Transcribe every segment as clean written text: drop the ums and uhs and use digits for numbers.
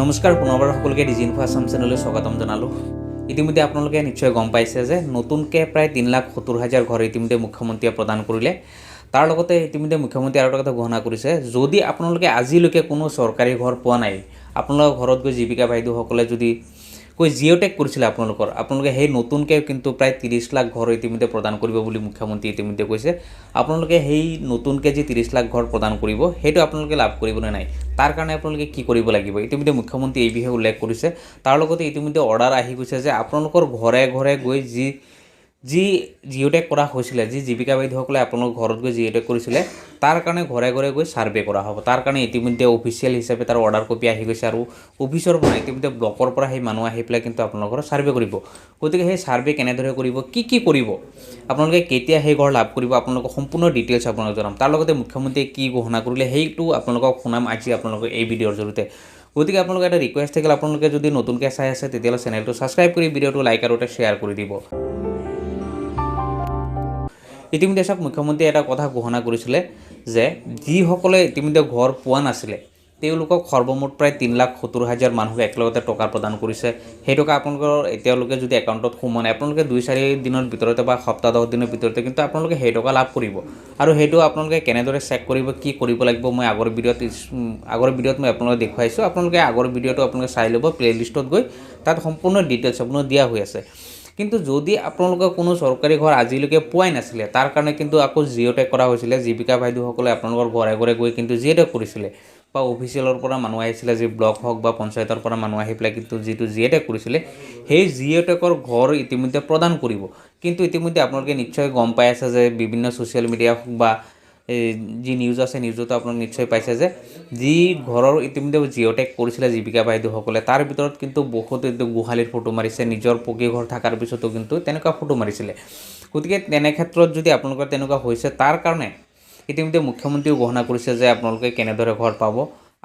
নমস্কাৰ পুনৰবাৰ সকলোকে ডিজিনফো আছাম চেনেললৈ স্বাগতম জনালোঁ। ইতিমধ্যে আপোনালোকে নিশ্চয় গম পাইছে যে নতুনকৈ প্ৰায় 3,70,000 ঘৰ ইতিমধ্যে মুখ্যমন্ত্ৰীয়ে প্ৰদান কৰিলে। তাৰ লগতে ইতিমধ্যে মুখ্যমন্ত্ৰীয়ে আৰু এটা কথা ঘোষণা কৰিছে, যদি আপোনালোকে আজিলৈকে কোনো চৰকাৰী ঘৰ পোৱা নাই, আপোনালোকৰ ঘৰত গৈ জীৱিকা বাইদেউসকলে যদি জিঅ'টেক কৰিছিলে আপোনালোকে সেই নতুনকৈ কিন্তু প্ৰায় 30 লাখ ঘৰ ইতিমধ্যে প্ৰদান কৰিব বুলি মুখ্যমন্ত্ৰীয়ে ইতিমধ্যে কৈছে। আপোনালোকে সেই নতুনকৈ যি 30 লাখ ঘৰ প্ৰদান কৰিব সেইটো আপোনালোকে লাভ কৰিবলৈ নাই, তাৰ কাৰণে আপোনালোকে কি কৰিব লাগিব ইতিমধ্যে মুখ্যমন্ত্ৰীয়ে এই বিষয়ে উল্লেখ কৰিছে। তাৰ লগতে ইতিমধ্যে অৰ্ডাৰ আহি গৈছে যে আপোনালোকৰ ঘৰে ঘৰে গৈ যি জিঅ'টেক কৰা হৈছিলে, যি জীৱিকা বাইদেউসকলে আপোনালোকৰ ঘৰত গৈ জিঅ'টেক কৰিছিলে, তাৰ কাৰণে ঘৰে ঘৰে গৈ ছাৰ্ভে কৰা হ'ব। তাৰ কাৰণে ইতিমধ্যে অফিচিয়েল হিচাপে তাৰ অৰ্ডাৰ কপি আহি গৈছে আৰু অফিচৰ পৰা ইতিমধ্যে ব্লকৰ পৰা সেই মানুহ আহি পেলাই কিন্তু আপোনালোকৰ ছাৰ্ভে কৰিব। গতিকে সেই ছাৰ্ভে কেনেদৰে কৰিব, কি কৰিব, আপোনালোকে কেতিয়া সেই ঘৰ লাভ কৰিব, আপোনালোকক সম্পূৰ্ণ ডিটেইলছ আপোনালোকক জনাম। তাৰ লগতে মুখ্যমন্ত্ৰীয়ে কি ঘোষণা কৰিলে সেইটো আপোনালোকক শুনাম আজি আপোনালোকক এই ভিডিঅ'ৰ জৰিয়তে। গতিকে আপোনালোকে এটা ৰিকুৱেষ্ট থাকিল, আপোনালোকে যদি নতুনকৈ চাই আছে তেতিয়াহ'লে চেনেলটো ছাবস্ক্ৰাইব কৰি ভিডিঅ'টো লাইক আৰু এটা শ্বেয়াৰ কৰি দিব। ইতিমধ্যে চাওক, মুখ্যমন্ত্ৰীয়ে এটা কথা ঘোষণা কৰিছিলে যে যিসকলে ইতিমধ্যে ঘৰ পোৱা নাছিলে তেওঁলোকক সৰ্বমুঠ প্ৰায় 3,70,000 মানুহক একেলগতে টকা প্ৰদান কৰিছে। সেই টকা আপোনালোকৰ এতিয়ালৈকে যদি একাউণ্টত সোমোৱা নাই, আপোনালোকে 2-4 দিনৰ ভিতৰতে বা সপ্তাহ 10 দিনৰ ভিতৰতে কিন্তু আপোনালোকে সেই টকা লাভ কৰিব। আৰু সেইটো আপোনালোকে কেনেদৰে চেক কৰিব, কি কৰিব লাগিব, মই আগৰ ভিডিঅ'ত মই আপোনালোকক দেখুৱাইছোঁ। আপোনালোকে আগৰ ভিডিঅ'টো আপোনালোকে চাই ল'ব, প্লে'লিষ্টত গৈ তাত সম্পূৰ্ণ ডিটেইলছ আপোনালোকক দিয়া হৈ আছে। কিন্তু যদি আপোনালোকে কোনো চৰকাৰী ঘৰ আজিলৈকে পোৱাই নাছিলে, তাৰ কাৰণে কিন্তু আকৌ জিঅ'টেক কৰা হৈছিলে। জীৱিকা বাইদেউসকলে আপোনালোকৰ ঘৰে ঘৰে গৈ কিন্তু জিঅ'টেক কৰিছিলে বা অফিচিয়েলৰ পৰা মানুহ আহিছিলে, যি ব্লক হওক বা পঞ্চায়তৰ পৰা মানুহ আহি পেলাই কিন্তু যিটো জিঅ'টেক কৰিছিলে, সেই জিঅ'টেকৰ ঘৰ ইতিমধ্যে প্ৰদান কৰিব। কিন্তু ইতিমধ্যে আপোনালোকে নিশ্চয় গম পাই আছে যে বিভিন্ন ছ'চিয়েল মিডিয়া হওক বা যি নিউজ আছে, নিউজতো আপোনালোকে নিশ্চয় পাইছে যে যি ঘৰৰ ইতিমধ্যে জিঅ'টেক কৰিছিলে জীৱিকা বাইদেউসকলে, তাৰ ভিতৰত কিন্তু বহুত গোহালিৰ ফটো মাৰিছে, নিজৰ পকী ঘৰ থকাৰ পিছতো কিন্তু তেনেকুৱা ফটো মাৰিছিলে। গতিকে তেনে ক্ষেত্ৰত যদি আপোনালোকৰ তেনেকুৱা হৈছে, তাৰ কাৰণে ইতিমধ্যে মুখ্যমন্ত্ৰীয়েও ঘোষণা কৰিছে যে আপোনালোকে কেনেদৰে ঘৰ পাব।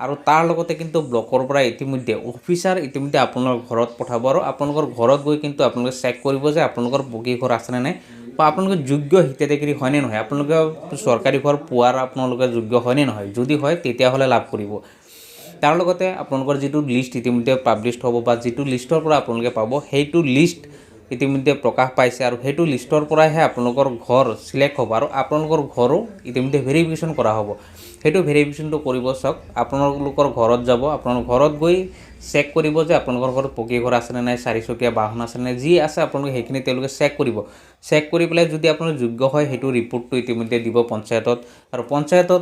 আৰু তাৰ লগতে কিন্তু ব্লকৰ পৰা ইতিমধ্যে অফিচাৰ ইতিমধ্যে আপোনালোকৰ ঘৰত পঠাব আৰু আপোনালোকৰ ঘৰত গৈ কিন্তু আপোনালোকে চেক কৰিব যে আপোনালোকৰ পকী ঘৰ আছেনে নাই বা আপোনালোকে যোগ্য হিতাধিকাৰী হয়নে নহয়, আপোনালোকে চৰকাৰী ঘৰ পোৱাৰ আপোনালোকে যোগ্য হয়নে নহয়। যদি হয় তেতিয়াহ'লে লাভ কৰিব। তাৰ লগতে আপোনালোকৰ যিটো লিষ্ট ইতিমধ্যে পাব্লিছ হ'ব বা যিটো লিষ্টৰ পৰা আপোনালোকে পাব, সেইটো লিষ্ট ইতিমধ্যে প্ৰকাশ পাইছে আৰু সেইটো লিষ্টৰ পৰাহে আপোনালোকৰ ঘৰ চিলেক্ট হ'ব আৰু আপোনালোকৰ ঘৰো ইতিমধ্যে ভেৰিফিকেশ্যন কৰা হ'ব। সেইটো ভেৰিফিকেশ্যনটো কৰিব চাওক, আপোনালোকৰ ঘৰত যাব, আপোনালোকৰ ঘৰত গৈ চেক কৰিব যে আপোনালোকৰ ঘৰত পকী ঘৰ আছেনে নাই, 4চকীয়া বাহন আছেনে নাই, যি আছে আপোনালোকে সেইখিনি তেওঁলোকে চেক কৰিব। চেক কৰি পেলাই যদি আপোনালোক যোগ্য হয়, সেইটো ৰিপৰ্টটো ইতিমধ্যে দিব পঞ্চায়তত আৰু পঞ্চায়তত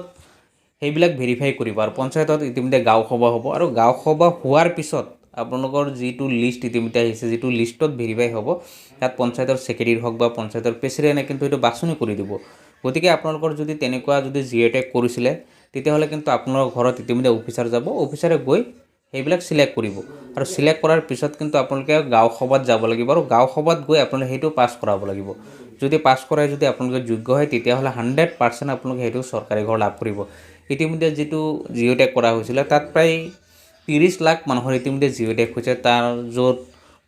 সেইবিলাক ভেৰিফাই কৰিব আৰু পঞ্চায়তত ইতিমধ্যে গাঁও সভা হ'ব আৰু গাঁও সভা হোৱাৰ পিছত আপোনালোকৰ যিটো লিষ্ট ইতিমধ্যে আহিছে, যিটো লিষ্টত ভেৰিফাই হ'ব, তাত পঞ্চায়তৰ ছেক্ৰেটাৰী হওক বা পঞ্চায়তৰ প্ৰেচিডেণ্টে কিন্তু সেইটো বাছনি কৰি দিব। গতিকে আপোনালোকৰ যদি তেনেকুৱা জিঅ'টেক কৰিছিলে, তেতিয়াহ'লে কিন্তু আপোনালোকৰ ঘৰত ইতিমধ্যে অফিচাৰ যাব, অফিচাৰে গৈ সেইবিলাক চিলেক্ট কৰিব আৰু চিলেক্ট কৰাৰ পিছত কিন্তু আপোনালোকে গাঁও সভাত যাব লাগিব আৰু গাঁও সভাত গৈ আপোনালোকে সেইটো পাছ কৰাব লাগিব। যদি পাছ কৰাই যদি আপোনালোকে যোগ্য হয়, তেতিয়াহ'লে 100% আপোনালোকে সেইটো চৰকাৰী ঘৰ লাভ কৰিব। ইতিমধ্যে যিটো জিঅ'টেক কৰা হৈছিলে, তাত প্ৰায় 30 লাখ মানুহৰ ইতিমধ্যে জিঅ'টেক হৈছে, তাৰ য'ত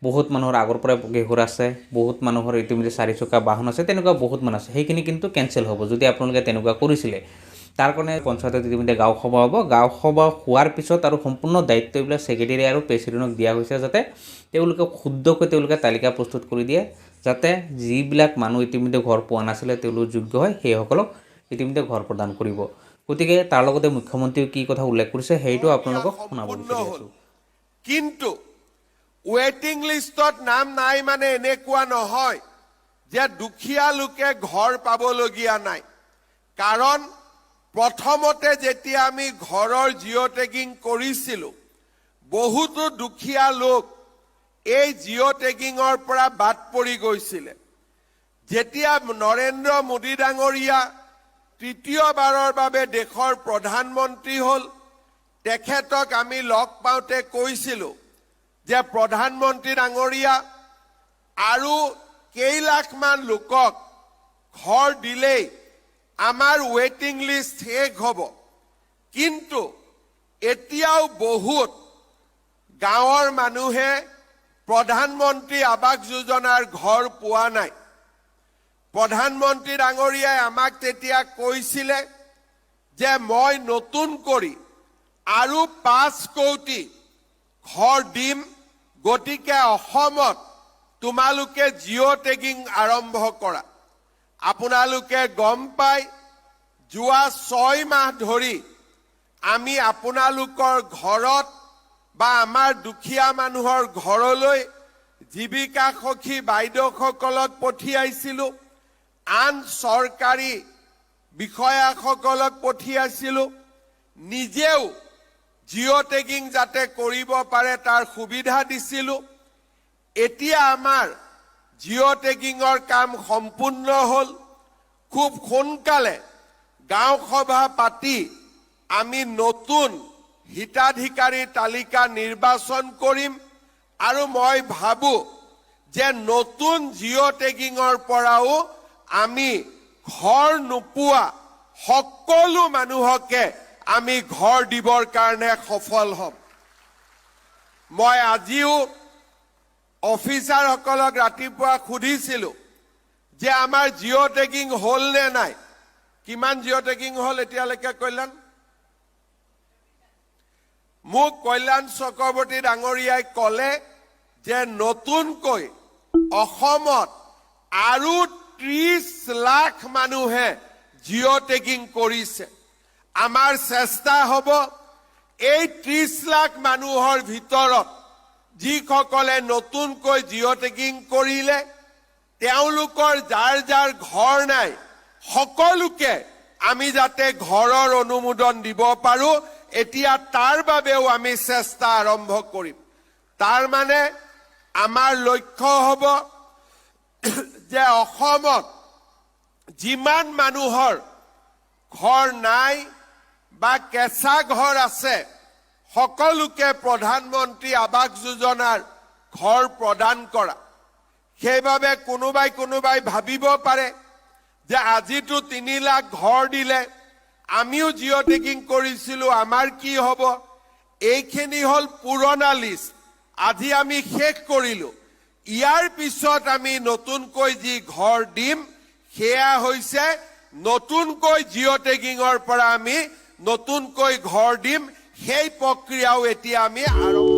বহুত মানুহৰ আগৰ পৰাই পকী ঘৰ আছে, বহুত মানুহৰ ইতিমধ্যে 4চকীয়া বাহন আছে, তেনেকুৱা বহুত মানুহ আছে, সেইখিনি কিন্তু কেঞ্চেল হ'ব যদি আপোনালোকে তেনেকুৱা কৰিছিলে। তাৰ কাৰণে পঞ্চায়তত ইতিমধ্যে গাঁও সভা হ'ব। গাঁও সভা হোৱাৰ পিছত আৰু সম্পূৰ্ণ দায়িত্ব এইবিলাক ছেক্ৰেটাৰী আৰু প্ৰেচিডেণ্টক দিয়া হৈছে, যাতে তেওঁলোকে শুদ্ধকৈ তালিকা প্ৰস্তুত কৰি দিয়ে, যাতে যিবিলাক মানুহ ইতিমধ্যে ঘৰ পোৱা নাছিলে তেওঁলোক যোগ্য হয়, সেইসকলক ইতিমধ্যে ঘৰ প্ৰদান কৰিব। গতিকে তাৰ লগতে মুখ্যমন্ত্ৰীয়ে কি কথা উল্লেখ কৰিছে সেইটো আপোনালোকক শুনাব বিচাৰিছোঁ। কিন্তু ৱেটিং লিষ্টত নাম নাই মানে এনেকুৱা নহয় যে দুখীয়া লোকে ঘৰ পাবলগীয়া নাই। কাৰণ প্ৰথমতে যেতিয়া আমি ঘৰৰ জিঅ'টেকিং কৰিছিলোঁ, বহুতো দুখীয়া লোক এই জিঅ'টেকিঙৰ পৰা বাদ পৰি গৈছিলে। যেতিয়া নৰেন্দ্ৰ মোদী ডাঙৰীয়া তৃতীয়বাৰৰ বাবে দেশৰ প্ৰধানমন্ত্ৰী হ'ল, তেখেতক আমি লগ পাওঁতে কৈছিলোঁ যে প্ৰধানমন্ত্ৰী ডাঙৰীয়া, আৰু কেইলাখমান লোকক ঘৰ দিলেই আমাৰ ৱেটিং লিষ্ট শেষ হ'ব। কিন্তু এতিয়াও বহুত গাঁৱৰ মানুহে প্ৰধানমন্ত্ৰী আৱাস যোজনাৰ ঘৰ পোৱা নাই। প্ৰধানমন্ত্ৰী ডাঙৰীয়াই আমাক তেতিয়া কৈছিলে যে মই নতুন কৰি আৰু 5 কোটি ঘৰ দিম। গতিকে অসমত তোমালোকে জিঅ' টেগিং আৰম্ভ কৰা। আপোনালোকে গম পায় যোৱা 6 মাহ ধৰি আমি আপোনালোকৰ ঘৰত বা আমাৰ দুখীয়া মানুহৰ ঘৰলৈ জীৱিকা সখী বাইদেউসকলক পঠিয়াইছিলোঁ, আন চৰকাৰী বিষয়াসকলক পঠিয়াইছিলোঁ, নিজেও জিঅ' টেগিং যাতে কৰিব পাৰে তাৰ সুবিধা দিছিলোঁ। এতিয়া আমাৰ জিঅ' টেগিঙৰ কাম সম্পূৰ্ণ হ'ল। খুব সোনকালে গাঁও সভা পাতি আমি নতুন হিতাধিকাৰীৰ তালিকা নিৰ্বাচন কৰিম আৰু মই ভাবোঁ যে নতুন জিঅ' টেগিঙৰ পৰাও আমি ঘৰ নোপোৱা সকলো মানুহকে আমি ঘৰ দিবৰ কাৰণে সফল হ'ম। মই আজিও অফিচাৰসকলক ৰাতিপুৱা সুধিছিলোঁ যে আমাৰ জিঅ' টেগিং হ'ল নে নাই। কিমান জিঅ' টেগিং হ'ল এতিয়ালৈকে কল্যাণ? মোক কল্যাণ চক্ৰৱৰ্তী ডাঙৰীয়াই ক'লে যে নতুনকৈ অসমত আৰু 30 লাখ মানুহে জিঅ' টেগিং কৰিছে। আমাৰ চেষ্টা হ'ব এই 30 লাখ মানুহৰ ভিতৰত যিসকলে নতুনকৈ জিঅ' টেগিং কৰিলে তেওঁলোকৰ যাৰ যাৰ ঘৰ নাই সকলোকে আমি যাতে ঘৰৰ অনুমোদন দিব পাৰোঁ, এতিয়া তাৰ বাবেও আমি চেষ্টা আৰম্ভ কৰিম। তাৰ মানে আমাৰ লক্ষ্য হ'ব যে অসমত যিমান মানুহৰ ঘৰ নাই বা কেঁচা ঘৰ আছে সকলোকে প্ৰধানমন্ত্ৰী আৱাস যোজনাৰ ঘৰ প্ৰদান কৰা। সেইবাবে কোনোবাই ভাবিব পাৰে যে আজিতো 3 লাখ ঘৰ দিলে, আমিও জিঅ' টেগিং কৰিছিলোঁ, আমাৰ কি হ'ব? এইখিনি হ'ল পুৰণা লিষ্ট। আজি আমি শেষ কৰিলোঁ। ইয়াৰ পিছত আমি নতুনকৈ যি ঘৰ দিম সেয়া হৈছে নতুনকৈ জিঅ' টেগিঙৰ পৰা আমি নতুনকৈ ঘৰ দিম। সেই প্ৰক্ৰিয়াও এতিয়া আমি আৰম্ভ